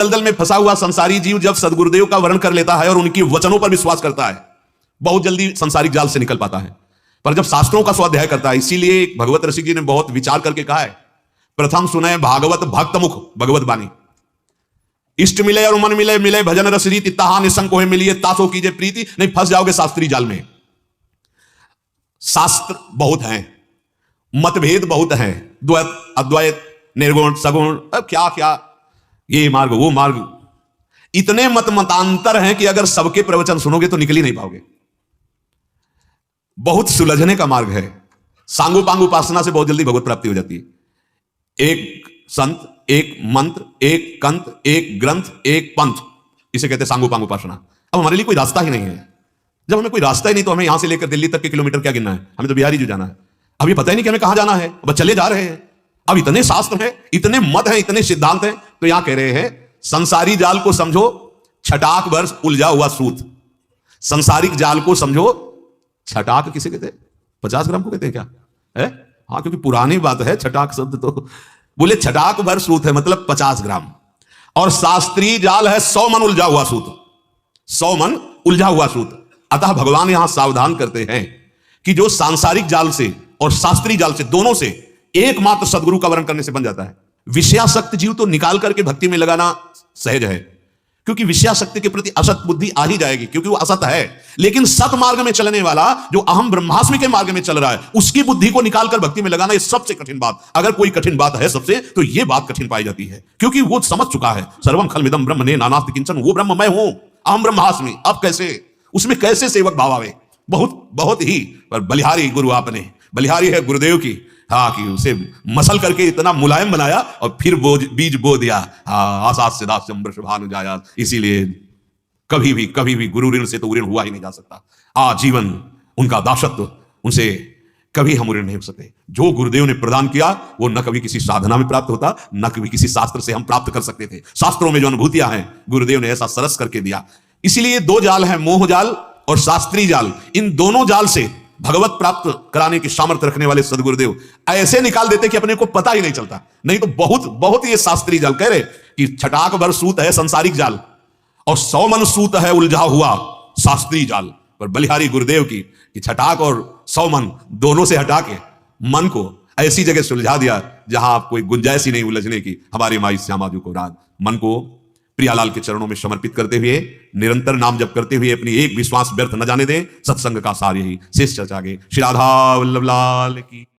दलदल में फंसा हुआ संसारी जीव जब सदगुरुदेव का वर्ण कर लेता है और उनकी वचनों पर विश्वास करता है, बहुत जल्दी संसारिक जाल से निकल पाता है। पर जब शास्त्रों का स्वाध्याय करता है, इसीलिए भगवत ऋषि जी ने बहुत विचार करके कहा है, प्रथम सुने भागवत भक्त मुख भगवत बानी, इष्ट मिले और मन मिले, मिले भजन रस रीति, तहा निसंक होए मिलिए, तासो कीजिए प्रीति, नहीं फंस जाओगे शास्त्री जाल में। शास्त्र बहुत हैं, मतभेद बहुत हैं, द्वैत अद्वैत निर्गुण सगुण, अब क्या क्या, ये मार्ग वो मार्ग, इतने मतांतर हैं कि अगर सबके प्रवचन सुनोगे तो निकल ही नहीं पाओगे। बहुत सुलझने का मार्ग है। सांगोपांग उपासना से बहुत जल्दी भगवत प्राप्ति हो जाती है। एक संत, एक मंत्र, एक कंत, एक ग्रंथ, एक पंथ, इसे कहते हैं सांगोपांग उपासना। अब हमारे लिए कोई रास्ता ही नहीं है। जब हमें कोई रास्ता ही नहीं तो हमें यहां से लेकर दिल्ली तक के किलोमीटर क्या गिनना है? हमें तो बिहारी जो जाना है, अभी पता ही नहीं कि हमें कहां जाना है, बस चले जा रहे हैं। अब इतने शास्त्र हैं, इतने मत हैं, इतने सिद्धांत हैं, तो यहां कह रहे हैं संसारी जाल को समझो छटाक भर उलझा हुआ सूत। संसारिक जाल को समझो, छटाक किसे कहते हैं? 50 ग्राम को कहते हैं क्या है? हाँ, क्योंकि पुरानी बात है छटाक शब्द, तो बोले छटाक भर सूत है मतलब 50 ग्राम। और शास्त्रीय जाल है 100 मन उलझा हुआ सूत, 100 मन उलझा हुआ सूत। अतः भगवान यहां सावधान करते हैं कि जो सांसारिक जाल से और शास्त्रीय जाल से, दोनों से एकमात्र सदगुरु का वर्ण करने से बन जाता है। विषयासक्त जीव तो निकाल करके भक्ति में लगाना सहज है, क्योंकि विषयासक्ति के प्रति असत बुद्धि आ ही जाएगी, क्योंकि वो असत है। लेकिन सत मार्ग में चलने वाला जो अहम ब्रह्मास्मि के मार्ग में चल रहा है, उसकी बुद्धि को निकालकर भक्ति में लगाना, ये सबसे कठिन बात। अगर कोई कठिन बात है सबसे, तो ये बात कठिन पाई जाती है, क्योंकि वो समझ चुका है सर्वम खलमिदम ब्रह्म ने नानास्ति किंचन, वो ब्रह्म मैं हूं, अहम ब्रह्मास्मि। अब कैसे उसमें कैसे सेवक भाव आवे? बहुत बहुत ही। पर बलिहारी गुरु आपने, बलिहारी है गुरुदेव की, हाँ, कि उसे मसल करके इतना मुलायम बनाया और फिर बीज बो दिया। हाँ, आसाद से दास्यम वृषभानु जाया। इसीलिए कभी भी गुरु ऋण से तो ऋण हुआ ही नहीं जा सकता। आजीवन उनका दासत्व, उनसे कभी हम ऋण नहीं हो सकते। जो गुरुदेव ने प्रदान किया वो न कभी किसी साधना में प्राप्त होता, न कभी किसी शास्त्र से हम प्राप्त कर सकते थे। शास्त्रों में जो अनुभूतियां हैं, गुरुदेव ने ऐसा सरस करके दिया। इसीलिए दो जाल हैं, मोह जाल और शास्त्रीय जाल। इन दोनों जाल से भगवत प्राप्त कराने की सामर्थ्य रखने वाले सदगुरुदेव ऐसे निकाल देते कि अपने को पता ही नहीं चलता। नहीं तो बहुत ये शास्त्रीय जाल, कह रहे कि छटाक भर सूत है संसारिक जाल और 100 मन सूत है उलझा हुआ शास्त्रीय जाल। पर बलिहारी गुरुदेव की कि छटाक और 100 मन दोनों से हटा के मन को ऐसी जगह सुलझा दिया जहां आप कोई गुंजाइश ही नहीं उलझने की। हमारी माई श्यामा जी को रात मन को प्रियालाल के चरणों में समर्पित करते हुए, निरंतर नाम जप करते हुए अपनी एक विश्वास व्यर्थ न जाने दें। सत्संग का सार यही। शेष चर्चा आगे। श्री राधा वल्लभ लाल की।